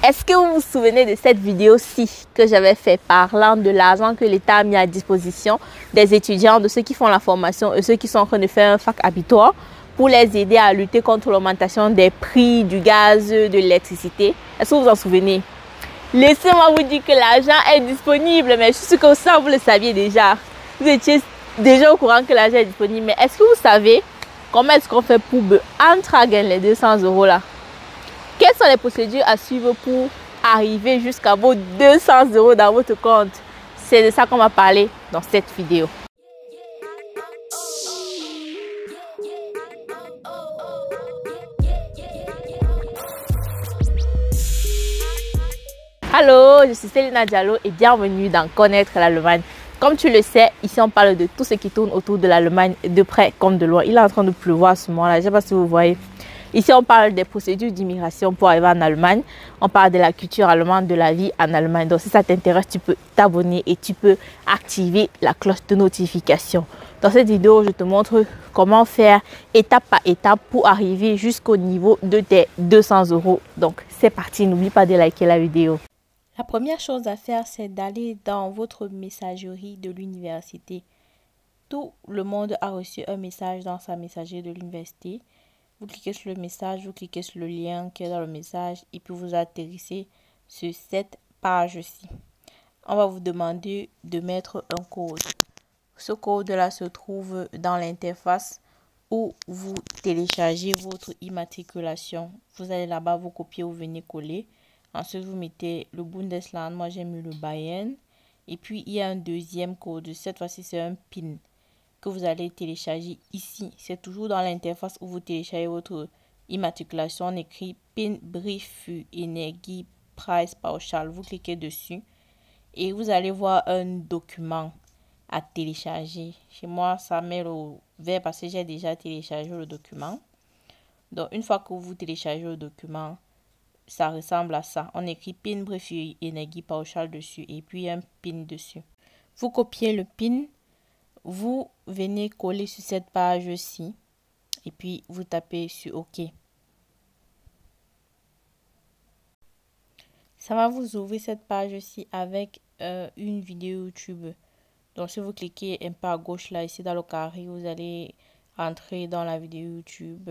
Est-ce que vous vous souvenez de cette vidéo-ci que j'avais fait parlant de l'argent que l'État a mis à disposition des étudiants, de ceux qui font la formation et ceux qui sont en train de faire un fac habitoire pour les aider à lutter contre l'augmentation des prix du gaz, de l'électricité? Est-ce que vous vous en souvenez? Laissez-moi vous dire que l'argent est disponible, mais je suis sûre que ça, vous le saviez déjà. Vous étiez déjà au courant que l'argent est disponible, mais est-ce que vous savez comment est-ce qu'on fait pour gagner les 200 € là? Quelles sont les procédures à suivre pour arriver jusqu'à vos 200 € dans votre compte? C'est de ça qu'on va parler dans cette vidéo. Allô, je suis Célina Diallo et bienvenue dans Connaître l'Allemagne. Comme tu le sais, ici on parle de tout ce qui tourne autour de l'Allemagne, de près comme de loin. Il est en train de pleuvoir à ce moment-là, je ne sais pas si vous voyez. Ici, on parle des procédures d'immigration pour arriver en Allemagne. On parle de la culture allemande, de la vie en Allemagne. Donc, si ça t'intéresse, tu peux t'abonner et tu peux activer la cloche de notification. Dans cette vidéo, je te montre comment faire étape par étape pour arriver jusqu'au niveau de tes 200 €. Donc, c'est parti. N'oublie pas de liker la vidéo. La première chose à faire, c'est d'aller dans votre messagerie de l'université. Tout le monde a reçu un message dans sa messagerie de l'université. Vous cliquez sur le message, vous cliquez sur le lien qui est dans le message et puis vous atterrissez sur cette page-ci. On va vous demander de mettre un code. Ce code-là se trouve dans l'interface où vous téléchargez votre immatriculation. Vous allez là-bas, vous copiez, vous venez coller. Ensuite, vous mettez le Bundesland. Moi, j'ai mis le Bayern. Et puis, il y a un deuxième code. Cette fois-ci, c'est un PIN que vous allez télécharger ici. C'est toujours dans l'interface où vous téléchargez votre immatriculation. On écrit PIN Brief für Energiepreispauschale. Vous cliquez dessus et vous allez voir un document à télécharger. Chez moi, ça met le vert parce que j'ai déjà téléchargé le document. Donc, une fois que vous téléchargez le document, ça ressemble à ça. On écrit PIN Brief für Energiepauschale dessus et puis un PIN dessus. Vous copiez le PIN. Vous venez coller sur cette page-ci et puis vous tapez sur OK. Ça va vous ouvrir cette page-ci avec une vidéo YouTube. Donc, si vous cliquez un peu à gauche là, ici dans le carré, vous allez entrer dans la vidéo YouTube.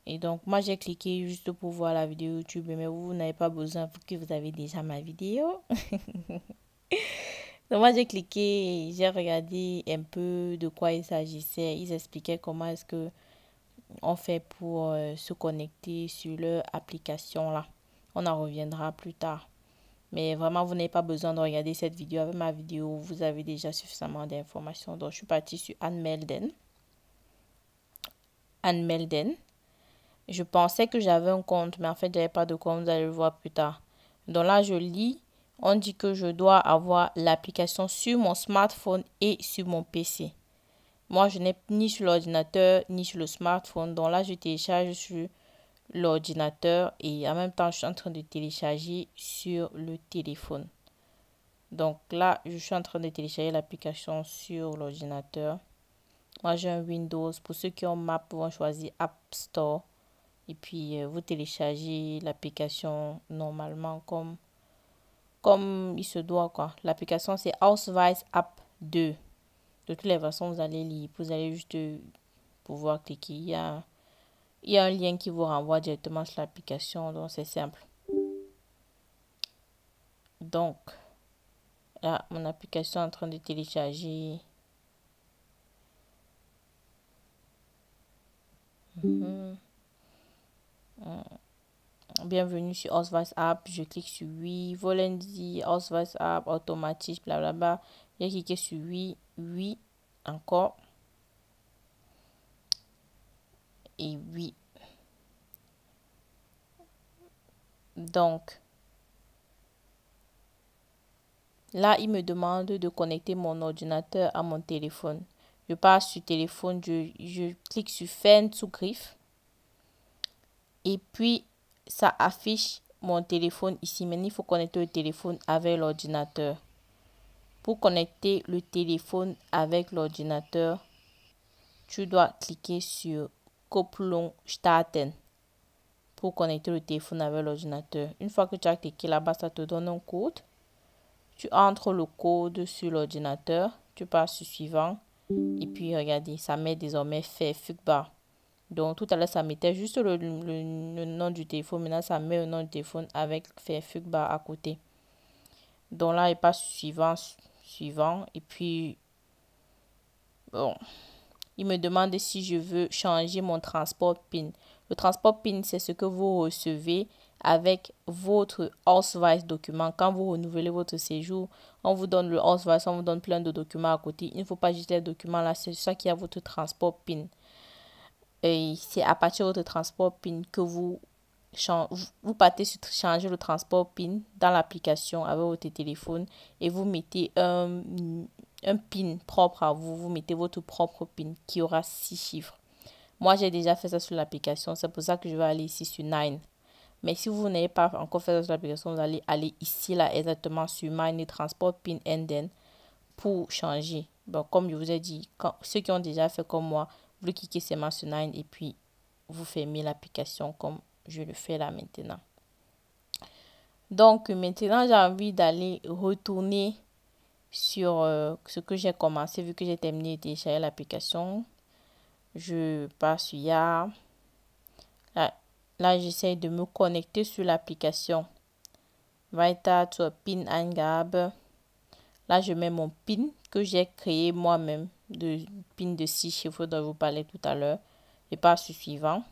Et donc, moi, j'ai cliqué juste pour voir la vidéo YouTube, mais vous n'avez pas besoin parce que vous avez déjà ma vidéo. Donc, moi, j'ai cliqué, j'ai regardé un peu de quoi il s'agissait. Ils expliquaient comment est-ce que on fait pour se connecter sur leur application là. On en reviendra plus tard. Mais vraiment, vous n'avez pas besoin de regarder cette vidéo. Avec ma vidéo, vous avez déjà suffisamment d'informations. Donc, je suis partie sur Anmelden. Anmelden. Je pensais que j'avais un compte, mais en fait, je n'avais pas de compte. Vous allez le voir plus tard. Donc là, je lis. On dit que je dois avoir l'application sur mon smartphone et sur mon PC. Moi, je n'ai ni sur l'ordinateur ni sur le smartphone. Donc là, je télécharge sur l'ordinateur et en même temps, je suis en train de télécharger sur le téléphone. Donc là, je suis en train de télécharger l'application sur l'ordinateur. Moi, j'ai un Windows. Pour ceux qui ont Mac, vont choisir App Store. Et puis, vous téléchargez l'application normalement comme il se doit, quoi. L'application, c'est Ausweis App 2. De toutes les façons, vous allez lire. Vous allez juste pouvoir cliquer. Il y a un lien qui vous renvoie directement sur l'application. Donc, c'est simple. Donc, là, mon application est en train de télécharger. Bienvenue sur Ausweis App. Je clique sur oui. Wollen Sie Ausweis App automatisch, blablabla. J'ai cliqué sur oui, oui, encore. Et oui. Donc, là, il me demande de connecter mon ordinateur à mon téléphone. Je passe sur téléphone, je clique sur Fernzugriff. Et puis, ça affiche mon téléphone ici. Maintenant, il faut connecter le téléphone avec l'ordinateur. Pour connecter le téléphone avec l'ordinateur, tu dois cliquer sur Kopplung starten. pour connecter le téléphone avec l'ordinateur. Une fois que tu as cliqué là-bas, ça te donne un code. Tu entres le code sur l'ordinateur. Tu passes sur suivant. Et puis, regardez, ça met désormais fait Fugbar. Donc, tout à l'heure, ça mettait juste le nom du téléphone. Maintenant, ça met le nom du téléphone avec fait Fugbar à côté. Donc là, il passe sur suivant. Et puis, bon, il me demande si je veux changer mon transport PIN. Le transport PIN, c'est ce que vous recevez avec votre Ausweis document. Quand vous renouvelez votre séjour, on vous donne le Ausweis, on vous donne plein de documents à côté. Il ne faut pas juste les documents là, c'est ça qui a votre transport PIN. Et c'est à partir de votre transport PIN que vous partez sur changer le transport PIN dans l'application avec votre téléphone et vous mettez un PIN propre à vous. Vous mettez votre propre PIN qui aura 6 chiffres. Moi, j'ai déjà fait ça sur l'application. C'est pour ça que je vais aller ici sur Nine. Mais si vous n'avez pas encore fait ça sur l'application, vous allez aller ici, là, exactement sur Mine Transport PIN Enden pour changer. Bon, comme je vous ai dit, ceux qui ont déjà fait comme moi, vous cliquez seulement sur Nine et puis vous fermez l'application comme je le fais là maintenant. Donc, maintenant, j'ai envie d'aller retourner sur ce que j'ai commencé vu que j'ai terminé de télécharger l'application. Je passe sur Ya. Là, j'essaie de me connecter sur l'application. Weiter zur PIN-Eingabe. Là, je mets mon PIN que j'ai créé moi-même, de PIN de 6 chiffres dont je vous parlais tout à l'heure. Et passe sur suivant.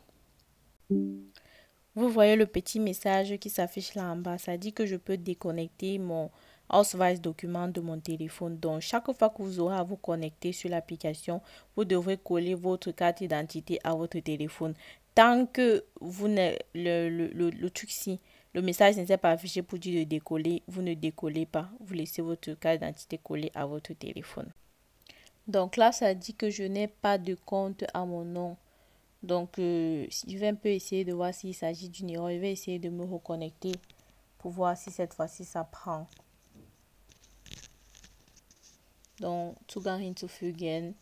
Vous voyez le petit message qui s'affiche là en bas. Ça dit que je peux déconnecter mon Ausweis document de mon téléphone. Donc, chaque fois que vous aurez à vous connecter sur l'application, vous devrez coller votre carte d'identité à votre téléphone. Tant que vous ne, le truc-ci, le message ne s'est pas affiché pour dire de décoller, vous ne décollez pas. Vous laissez votre carte d'identité collée à votre téléphone. Donc là, ça dit que je n'ai pas de compte à mon nom. Donc, je vais un peu essayer de voir s'il s'agit d'une erreur. Je vais essayer de me reconnecter pour voir si cette fois-ci ça prend. Donc, Zugang hinzufügen.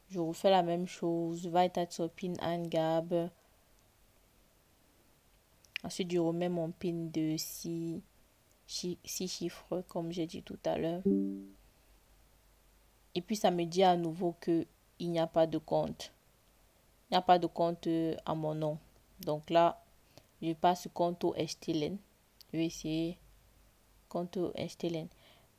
Je refais la même chose. Weiter zur PIN-Eingabe. Ensuite, je remets mon PIN de 6 chiffres, comme j'ai dit tout à l'heure. Et puis, ça me dit à nouveau qu'il n'y a pas de compte. Il n'y a pas de compte à mon nom. Donc là, je passe sur Konto erstellen. Je vais essayer Konto erstellen.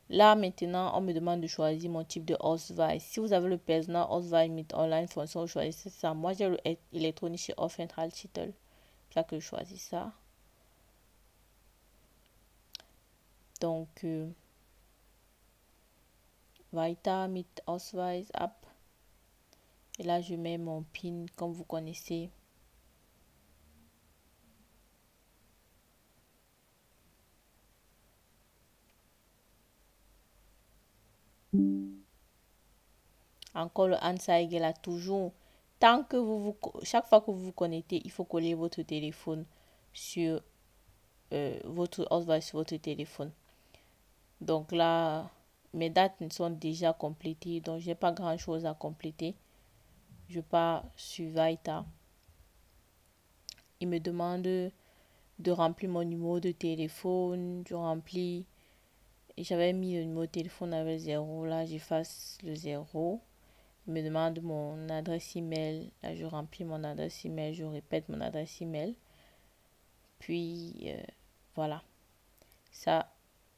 Là, maintenant, on me demande de choisir mon type de Ausweis. Si vous avez le Personal Ausweis mit Online-Fonction, choisissez ça. Moi, j'ai le électronische Aufenthaltstitel. C'est là que je choisis ça. Donc, Weiter mit Ausweis ab. Et là, je mets mon PIN, comme vous connaissez. Encore le Anzeige là, toujours. Tant que chaque fois que vous vous connectez, il faut coller votre téléphone sur votre Ausweis sur votre téléphone. Donc là, mes dates sont déjà complétées, donc j'ai pas grand chose à compléter. Je pars sur Weiter. Il me demande de remplir mon numéro de téléphone. Je remplis. Et j'avais mis le numéro de téléphone avec 0. Là, j'efface le 0. Il me demande mon adresse email. Là, je remplis mon adresse email. Je répète mon adresse email. Puis, voilà. Ça,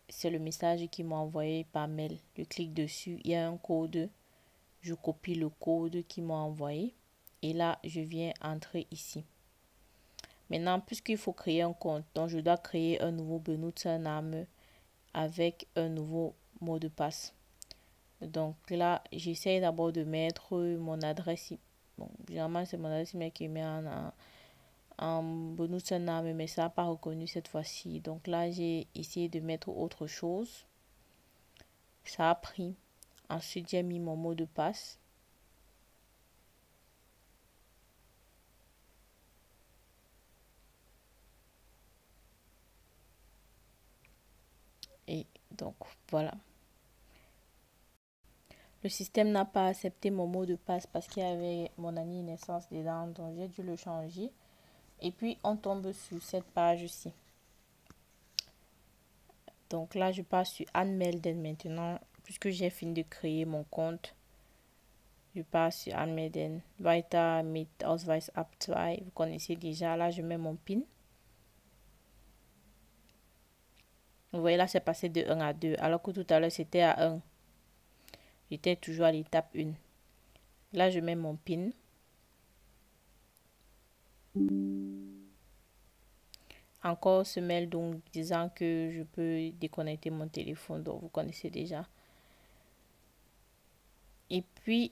c'est le message qu'il m'a envoyé par mail. Je clique dessus. Il y a un code. Je copie le code qu'il m'a envoyé. Et là, je viens entrer ici. Maintenant, puisqu'il faut créer un compte, donc je dois créer un nouveau Benutzername avec un nouveau mot de passe. Donc là, j'essaie d'abord de mettre mon adresse. Bon, généralement, c'est mon adresse email qui met en Benutzername, mais ça n'a pas reconnu cette fois-ci. Donc là, j'ai essayé de mettre autre chose. Ça a pris. Ensuite, j'ai mis mon mot de passe. Et donc, voilà. Le système n'a pas accepté mon mot de passe parce qu'il y avait mon année de naissance dedans. Donc, j'ai dû le changer. Et puis, on tombe sur cette page-ci. Donc là, je passe sur Anmelden maintenant. Puisque j'ai fini de créer mon compte. Je passe sur Anmelden. Weiter mit Ausweis ab 2. Vous connaissez déjà. Là, je mets mon PIN. Vous voyez, là, c'est passé de 1 à 2. Alors que tout à l'heure, c'était à 1. J'étais toujours à l'étape 1. Là, je mets mon PIN. Encore ce mail donc disant que je peux déconnecter mon téléphone. Donc, vous connaissez déjà. Et puis,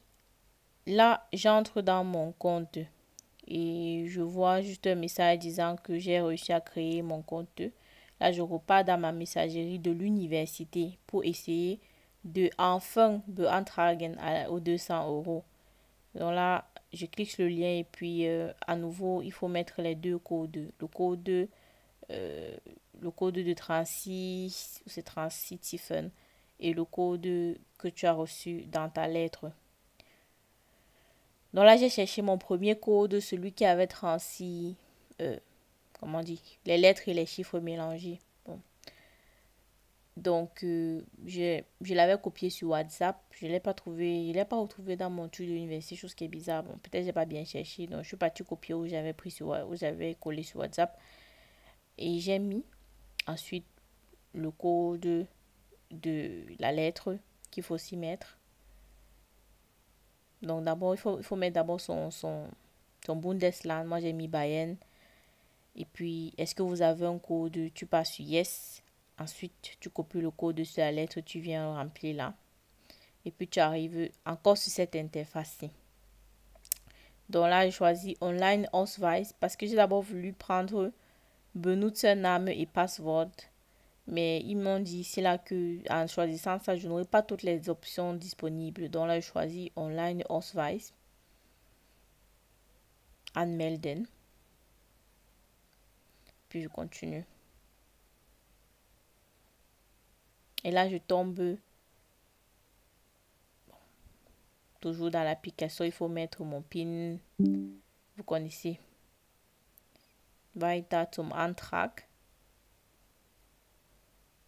là, j'entre dans mon compte. Et je vois juste un message disant que j'ai réussi à créer mon compte. Là, je repars dans ma messagerie de l'université pour essayer de enfin beantragen aux 200 €. Donc là, je clique sur le lien et puis à nouveau, il faut mettre les deux codes. Le code de 36, c'est 36 Tiffen, et le code que tu as reçu dans ta lettre. Donc là, j'ai cherché mon premier code, celui qui avait 36, comment on dit, les lettres et les chiffres mélangés. Bon. Donc, je l'avais copié sur WhatsApp. Je ne l'ai pas trouvé, je l'ai pas retrouvé dans mon truc de l'université, chose qui est bizarre. Bon, peut-être j'ai pas bien cherché. Donc, je suis partie copier où j'avais collé sur WhatsApp. Et j'ai mis ensuite le code de la lettre qu'il faut aussi mettre. Donc, d'abord, il faut mettre d'abord son Bundesland. Moi, j'ai mis Bayern. Et puis, est-ce que vous avez un code? Tu passes sur Yes. Ensuite, tu copies le code sur la lettre, tu viens remplir là. Et puis, tu arrives encore sur cette interface-ci. Donc là, je choisis Online Ausweis parce que j'ai d'abord voulu prendre Benutzername et Passwort. Mais ils m'ont dit ici là que en choisissant ça, je n'aurai pas toutes les options disponibles. Donc là, je choisis Online Ausweis. Anmelden. Puis je continue. Et là, je tombe toujours dans l'application. Il faut mettre mon PIN. Vous connaissez. Weiter zum Antrag.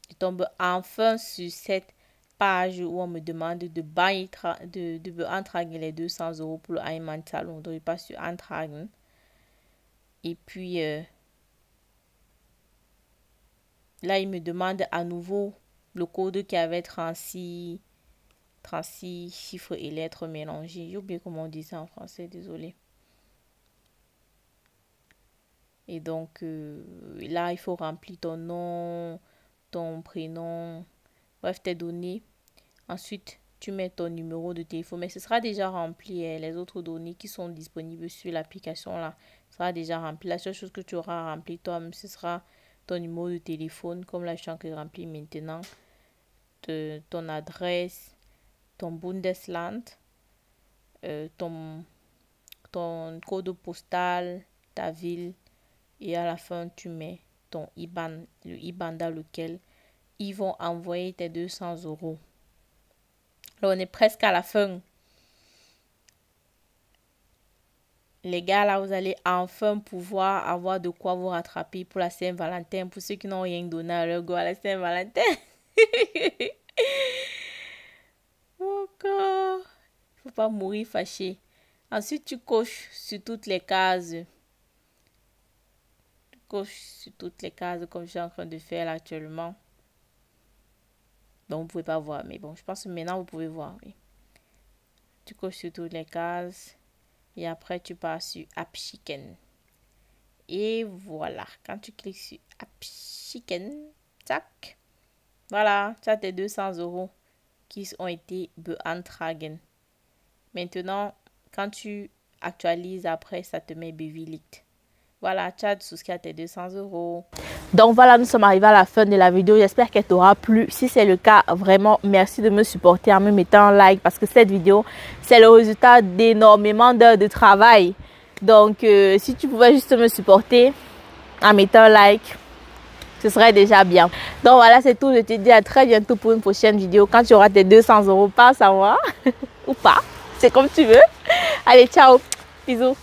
Je tombe enfin sur cette page où on me demande de beantragen les 200 € pour le Einmalzahlung. Donc, je passe sur Antragen. Et puis, là, il me demande à nouveau le code qui avait 36 chiffres et lettres mélangés. J'ai oublié comment on dit ça en français, désolé. Et donc, là, il faut remplir ton nom, ton prénom, bref, tes données. Ensuite, tu mets ton numéro de téléphone, mais ce sera déjà rempli. Les autres données qui sont disponibles sur l'application, là, sera déjà rempli. La seule chose que tu auras rempli toi-même, ce sera ton numéro de téléphone, comme là, je suis en train de remplir maintenant. Ton adresse, ton Bundesland, ton code postal, ta ville, et à la fin tu mets ton IBAN, le IBAN dans lequel ils vont envoyer tes 200 €. Là, on est presque à la fin. Les gars, là, vous allez enfin pouvoir avoir de quoi vous rattraper pour la Saint-Valentin, pour ceux qui n'ont rien donné à leur go à la Saint-Valentin. Encore. Faut pas mourir fâché. Ensuite, tu coches sur toutes les cases. Tu coches sur toutes les cases comme je suis en train de faire là, actuellement. Donc, vous pouvez pas voir. Mais bon, je pense que maintenant, vous pouvez voir. Oui. Tu coches sur toutes les cases. Et après, tu pars sur Abschicken. Et voilà. Quand tu cliques sur Abschicken, tac. Voilà, tu as tes 200 € qui ont été beantragen. Maintenant, quand tu actualises après, ça te met bewilligt. Voilà, tu as souscrit à tes 200 €. Donc voilà, nous sommes arrivés à la fin de la vidéo. J'espère qu'elle t'aura plu. Si c'est le cas, vraiment, merci de me supporter en me mettant un like. Parce que cette vidéo, c'est le résultat d'énormément d'heures de travail. Donc, si tu pouvais juste me supporter en mettant un like, ce serait déjà bien. Donc voilà, c'est tout. Je te dis à très bientôt pour une prochaine vidéo. Quand tu auras tes 200 €, passe à moi. Ou pas. C'est comme tu veux. Allez, ciao. Bisous.